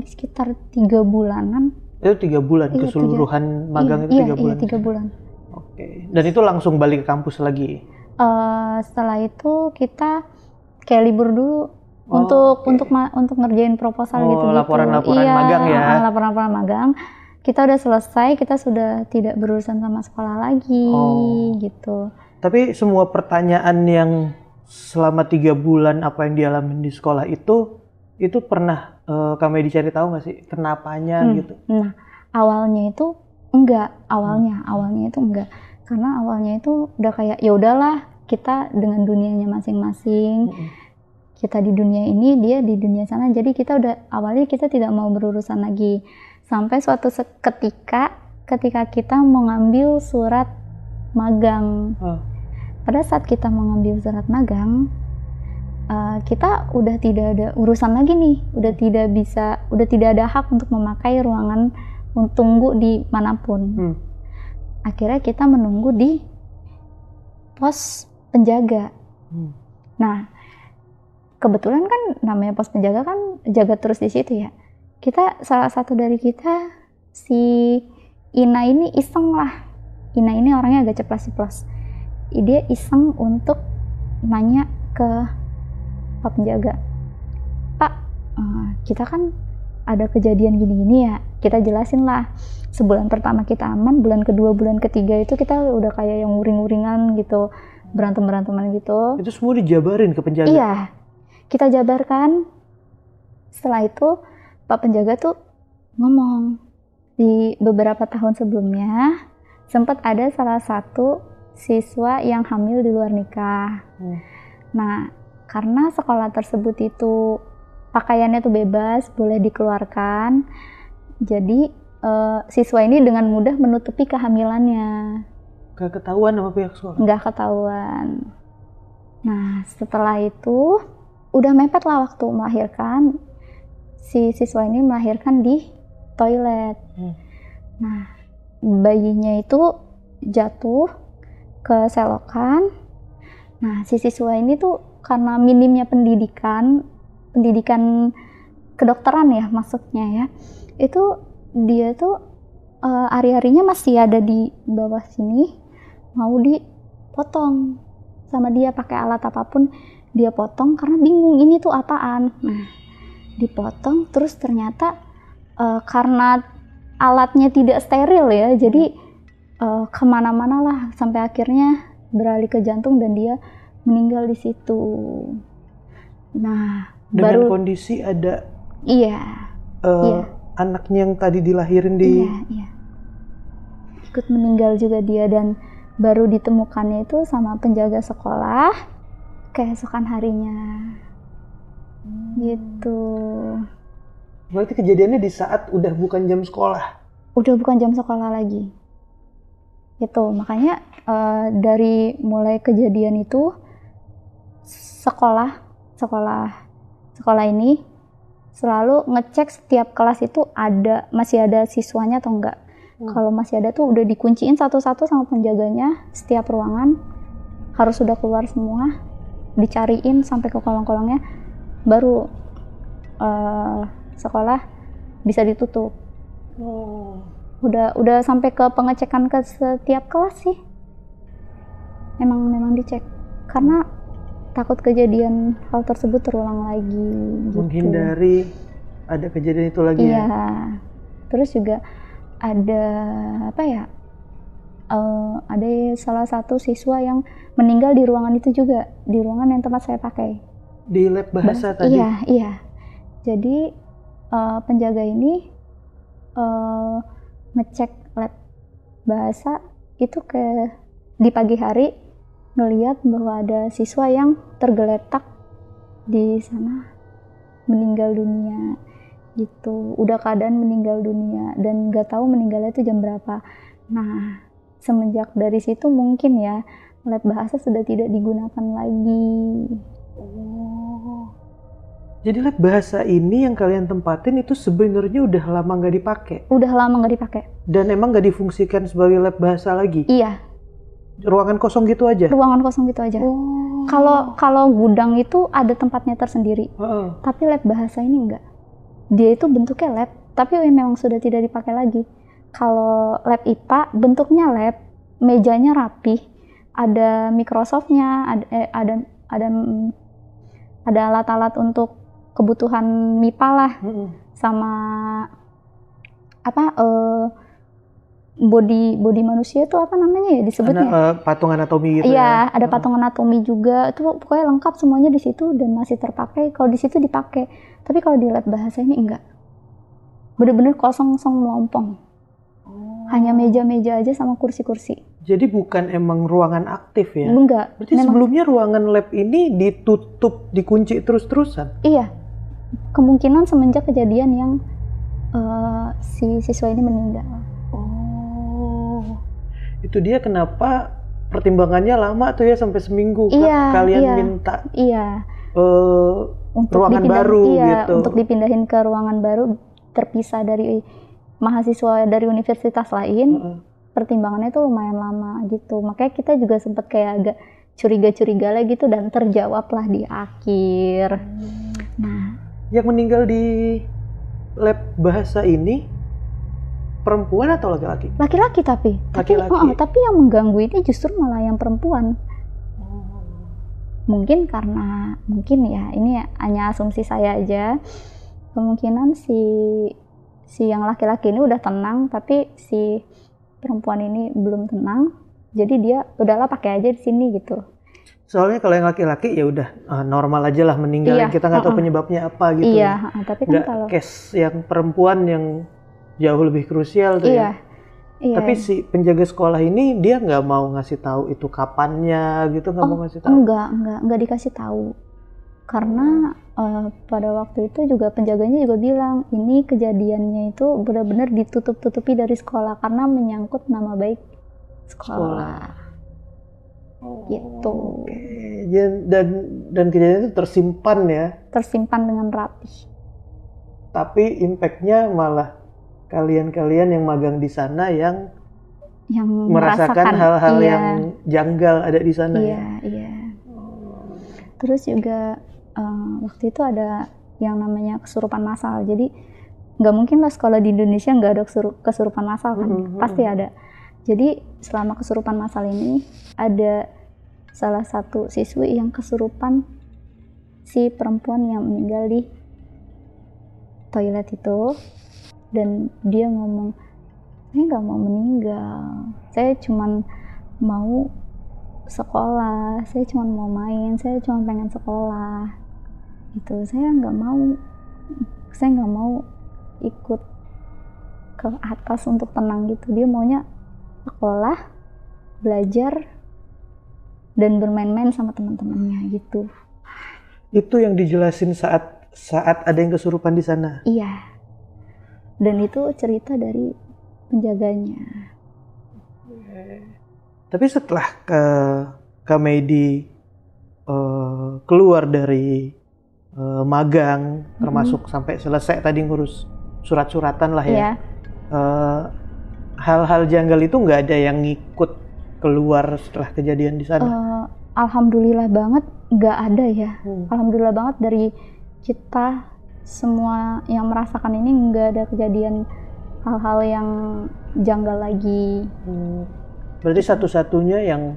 sekitar 3 bulanan. Itu 3 bulan, keseluruhan magang itu 3 bulan? Iya, 3 bulan. Oke. Dan itu langsung balik ke kampus lagi? Setelah itu kita kayak libur dulu untuk ngerjain proposal gitu. Laporan-laporan magang ya? Laporan-laporan magang. Kita udah selesai, kita sudah tidak berurusan sama sekolah lagi gitu. Tapi semua pertanyaan yang selama 3 bulan apa yang dialamin di sekolah itu pernah Kamedi cari tahu nggak sih kenapanya gitu? Nah, awalnya itu enggak. Awalnya itu enggak. Karena awalnya itu udah kayak ya udahlah, kita dengan dunianya masing-masing. Kita di dunia ini, dia di dunia sana. Jadi awalnya kita tidak mau berurusan lagi. Sampai suatu ketika kita mau ngambil surat magang. Pada saat kita mau ngambil surat magang, kita udah tidak ada urusan lagi nih, udah tidak ada hak untuk memakai ruangan untuk tunggu di manapun. Akhirnya kita menunggu di pos penjaga. Nah, kebetulan kan namanya pos penjaga kan jaga terus di situ ya. Salah satu dari kita, si Ina ini iseng lah. Ina ini orangnya agak ceplas-ceplos. Dia iseng untuk nanya ke Pak penjaga, Pak, kita kan ada kejadian gini-gini ya. Kita jelasin lah. Sebulan pertama kita aman, bulan kedua, bulan ketiga itu kita udah kayak yang uring-uringan gitu, berantem-beranteman gitu. Itu semua dijabarin ke penjaga? Iya, kita jabarkan. Setelah itu Pak penjaga tuh ngomong, di beberapa tahun sebelumnya sempat ada salah satu siswa yang hamil di luar nikah. Nah, karena sekolah tersebut itu pakaiannya tuh bebas, boleh dikeluarkan, jadi siswa ini dengan mudah menutupi kehamilannya. Gak ketahuan sama pihak sekolah? Nggak ketahuan. Nah, setelah itu udah mepet lah waktu melahirkan. Si siswa ini melahirkan di toilet. Nah, bayinya itu jatuh ke selokan. Nah, si siswa ini tuh karena minimnya pendidikan kedokteran ya maksudnya ya, itu dia tuh ari-arinya masih ada di bawah sini, mau dipotong sama dia pakai alat apapun, dia potong karena bingung ini tuh apaan. Nah, dipotong terus ternyata karena alatnya tidak steril ya, jadi kemana-mana lah sampai akhirnya beralih ke jantung dan dia meninggal di situ. Nah, dengan kondisi ada iya. anaknya yang tadi dilahirin di iya. Ikut meninggal juga dia, dan baru ditemukannya itu sama penjaga sekolah keesokan harinya. Gitu. Berarti kejadiannya di saat udah bukan jam sekolah? Udah bukan jam sekolah lagi. Itu makanya dari mulai kejadian itu sekolah ini selalu ngecek setiap kelas itu masih ada siswanya atau enggak. Kalau masih ada tuh udah dikunciin satu-satu sama penjaganya, setiap ruangan harus sudah keluar semua, dicariin sampai ke kolong-kolongnya, baru sekolah bisa ditutup. Udah sampai ke pengecekan ke setiap kelas sih. Memang dicek karena takut kejadian hal tersebut terulang lagi. Menghindari ada kejadian itu lagi. Iya. Terus juga ada ada salah satu siswa yang meninggal di ruangan itu juga, di ruangan yang tempat saya pakai. Di lab bahasa tadi? Iya. Jadi penjaga ini ngecek lab bahasa itu di pagi hari, ngelihat bahwa ada siswa yang tergeletak di sana meninggal dunia gitu, udah keadaan meninggal dunia dan nggak tahu meninggalnya itu jam berapa. Nah, semenjak dari situ mungkin ya lab bahasa sudah tidak digunakan lagi. Jadi lab bahasa ini yang kalian tempatin itu sebenarnya udah lama nggak dipakai? Udah lama nggak dipakai. Dan emang nggak difungsikan sebagai lab bahasa lagi? Iya. Ruangan kosong gitu aja? Ruangan kosong gitu aja. Kalau gudang itu ada tempatnya tersendiri. Tapi lab bahasa ini enggak. Dia itu bentuknya lab, tapi memang sudah tidak dipakai lagi. Kalau lab IPA bentuknya lab, mejanya rapi, ada Microsoft-nya, ada alat-alat untuk kebutuhan MIPA lah, sama body manusia itu apa namanya ya disebutnya? Patung anatomi gitu. Iya, ada patung anatomi juga. Itu pokoknya lengkap semuanya di situ dan masih terpakai. Kalau di situ dipakai. Tapi kalau di lab bahasa ini enggak. Bener-bener kosong melompong. Hanya meja-meja aja sama kursi-kursi. Jadi bukan emang ruangan aktif ya? Enggak. Berarti sebelumnya ruangan lab ini ditutup, dikunci terus-terusan? Iya. Kemungkinan semenjak kejadian yang si siswa ini meninggal. Itu dia kenapa pertimbangannya lama tuh ya sampai seminggu kalian minta untuk ruangan baru gitu. Untuk dipindahin ke ruangan baru terpisah dari mahasiswa dari universitas lain. Pertimbangannya itu lumayan lama gitu. Makanya kita juga sempat kayak agak curiga-curiga lagi gitu, dan terjawablah di akhir. Nah, Yang meninggal di lab bahasa ini perempuan atau laki-laki? laki-laki Laki-laki. tapi yang mengganggu ini justru malah yang perempuan. Mungkin ya ini hanya asumsi saya aja, kemungkinan si yang laki-laki ini udah tenang tapi si perempuan ini belum tenang, jadi dia udahlah pakai aja di sini gitu. Soalnya kalau yang laki-laki ya udah normal aja lah meninggal, Iya, kita nggak tahu penyebabnya apa gitu. Iya, tapi kan Nggak kalau case yang perempuan yang jauh lebih krusial tuh ya. iya. Tapi si penjaga sekolah ini dia nggak mau ngasih tahu itu kapannya gitu, nggak mau ngasih tahu. Enggak dikasih tahu. Karena pada waktu itu juga penjaganya juga bilang ini kejadiannya itu benar-benar ditutup-tutupi dari sekolah karena menyangkut nama baik sekolah. Gitu. Oke. Dan kejadian itu tersimpan dengan rapi. Tapi impact-nya malah kalian yang magang di sana yang merasakan hal-hal yang janggal ada di sana. Iya. Terus juga waktu itu ada yang namanya kesurupan massal. Jadi nggak mungkin lah sekolah di Indonesia nggak ada kesurupan massal kan, pasti ada. Jadi selama kesurupan massal ini ada salah satu siswi yang kesurupan si perempuan yang meninggal di toilet itu, dan dia ngomong, saya nggak mau meninggal, saya cuman mau sekolah, saya cuman mau main, saya cuma pengen sekolah itu, saya nggak mau ikut ke atas untuk tenang gitu. Dia maunya sekolah, belajar, dan bermain-main sama teman-temannya gitu. Itu yang dijelasin saat ada yang kesurupan di sana? Iya. Dan itu cerita dari penjaganya. Tapi setelah Kak Medi keluar dari magang, termasuk sampai selesai tadi ngurus surat-suratan lah ya. Iya. Hal-hal janggal itu nggak ada yang ngikut keluar setelah kejadian di sana? Alhamdulillah banget nggak ada ya. Alhamdulillah banget dari kita semua yang merasakan ini nggak ada kejadian hal-hal yang janggal lagi. Berarti satu-satunya yang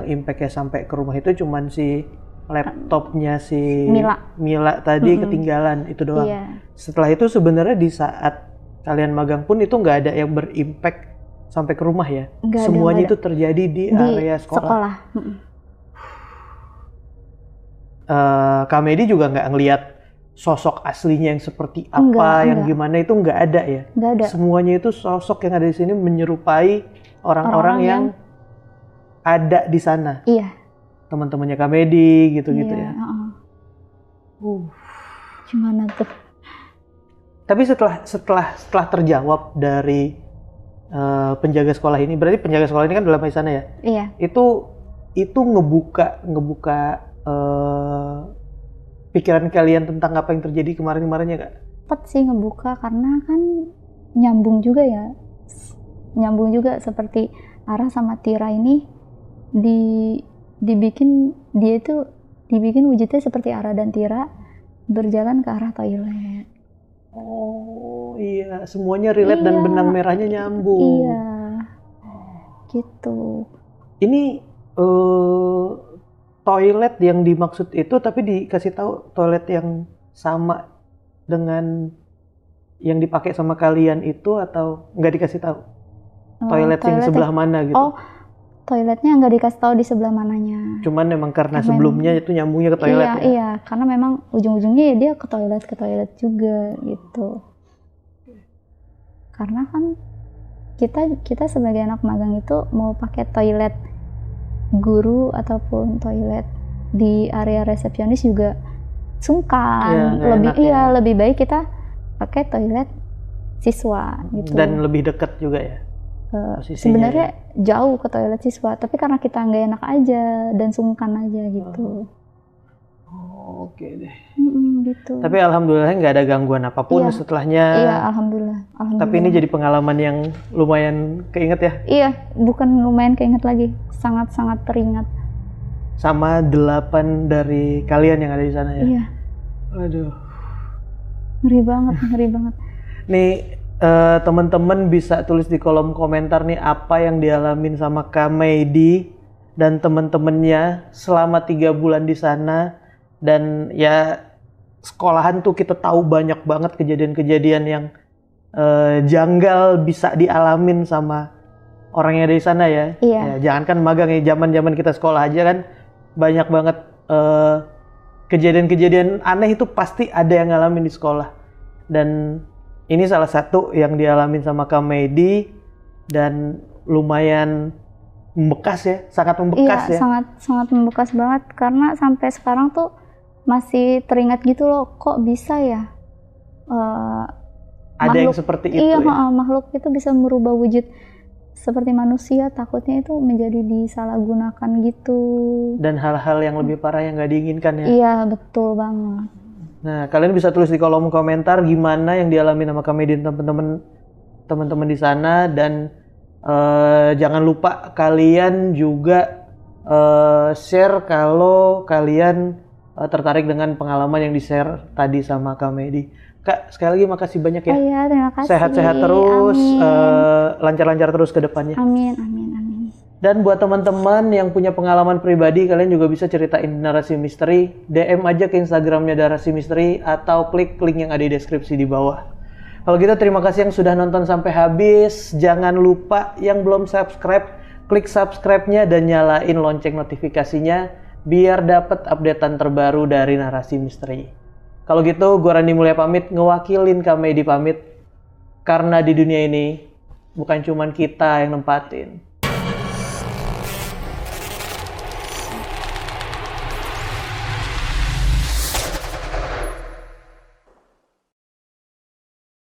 impact-nya sampai ke rumah itu cuman si laptopnya si Mila tadi ketinggalan itu doang. Iya. Setelah itu sebenarnya di saat kalian magang pun itu nggak ada yang berimpact sampai ke rumah ya? Semuanya itu terjadi di area sekolah. Kak Medi juga nggak ngelihat sosok aslinya yang seperti apa, yang gimana itu nggak ada ya? Nggak ada. Semuanya itu sosok yang ada di sini menyerupai orang-orang yang ada di sana. Iya. Teman-temannya Kak Medi gitu-gitu ya. Gimana tuh? Tapi setelah terjawab dari penjaga sekolah ini, berarti penjaga sekolah ini kan dalam di sana ya? Iya. Itu ngebuka pikiran kalian tentang apa yang terjadi kemarin-kemarinnya nggak? Cepet sih ngebuka karena kan nyambung juga ya. Nyambung juga seperti Ara sama Tira ini dibikin wujudnya seperti Ara dan Tira berjalan ke arah toilet. Oh iya, semuanya relate dan benang merahnya nyambung. Iya, gitu. Ini toilet yang dimaksud itu tapi dikasih tahu toilet yang sama dengan yang dipakai sama kalian itu atau nggak dikasih tahu? Toilet yang sebelah mana gitu? Oh, toiletnya nggak dikasih tahu di sebelah mananya. Cuman memang karena sebelumnya itu nyambungnya ke toilet ya? Iya, karena memang ujung-ujungnya ya dia ke toilet juga gitu. Karena kan kita sebagai anak magang itu mau pakai toilet guru ataupun toilet di area resepsionis juga sungkan. Lebih baik kita pakai toilet siswa gitu. Dan lebih dekat juga ya? Sebenarnya jauh ke toilet siswa, tapi karena kita nggak enak aja dan sungkan aja gitu. Oke deh. Gitu. Tapi alhamdulillah nggak ada gangguan apapun setelahnya. Iya, alhamdulillah. Tapi ini jadi pengalaman yang lumayan keinget ya? Iya, bukan lumayan keinget lagi, sangat-sangat teringat. sama 8 dari kalian yang ada di sana ya. Iya, Aduh. ngeri banget, ngeri banget. Nih teman-teman bisa tulis di kolom komentar nih apa yang dialamin sama Kak Medi dan teman-temannya selama 3 bulan di sana. Dan ya sekolahan tuh kita tahu banyak banget kejadian-kejadian yang janggal bisa dialamin sama orang yang ada di sana ya. Iya. Ya, jangankan magang ya, zaman-zaman kita sekolah aja kan banyak banget kejadian-kejadian aneh itu pasti ada yang ngalamin di sekolah. Dan ini salah satu yang dialamin sama Kak Medi dan lumayan membekas ya, sangat membekas Iya, ya. sangat membekas banget karena sampai sekarang tuh masih teringat gitu loh, kok bisa ya Ada yang makhluk- seperti itu iya, ya. makhluk itu bisa merubah wujud seperti manusia, takutnya itu menjadi disalahgunakan gitu. Dan hal-hal yang lebih parah yang nggak diinginkan ya. Iya, betul banget. Nah, kalian bisa tulis di kolom komentar gimana yang dialami sama Kak Medi dan teman-teman di sana. Dan jangan lupa kalian juga share kalau kalian tertarik dengan pengalaman yang di-share tadi sama Kak Medi. Kak, sekali lagi makasih banyak ya. Iya, terima kasih. Sehat-sehat terus, Amin. lancar-lancar terus ke depannya. Amin, amin, amin. Dan buat teman-teman yang punya pengalaman pribadi, kalian juga bisa ceritain di Narasi Misteri. DM aja ke Instagramnya Narasi Misteri atau klik link yang ada di deskripsi di bawah. Kalau gitu terima kasih yang sudah nonton sampai habis. Jangan lupa yang belum subscribe, klik subscribe-nya dan nyalain lonceng notifikasinya biar dapat updatean terbaru dari Narasi Misteri. Kalau gitu, gue Randy Mulya pamit, ngewakilin Kak Medi pamit. Karena di dunia ini bukan cuman kita yang nempatin,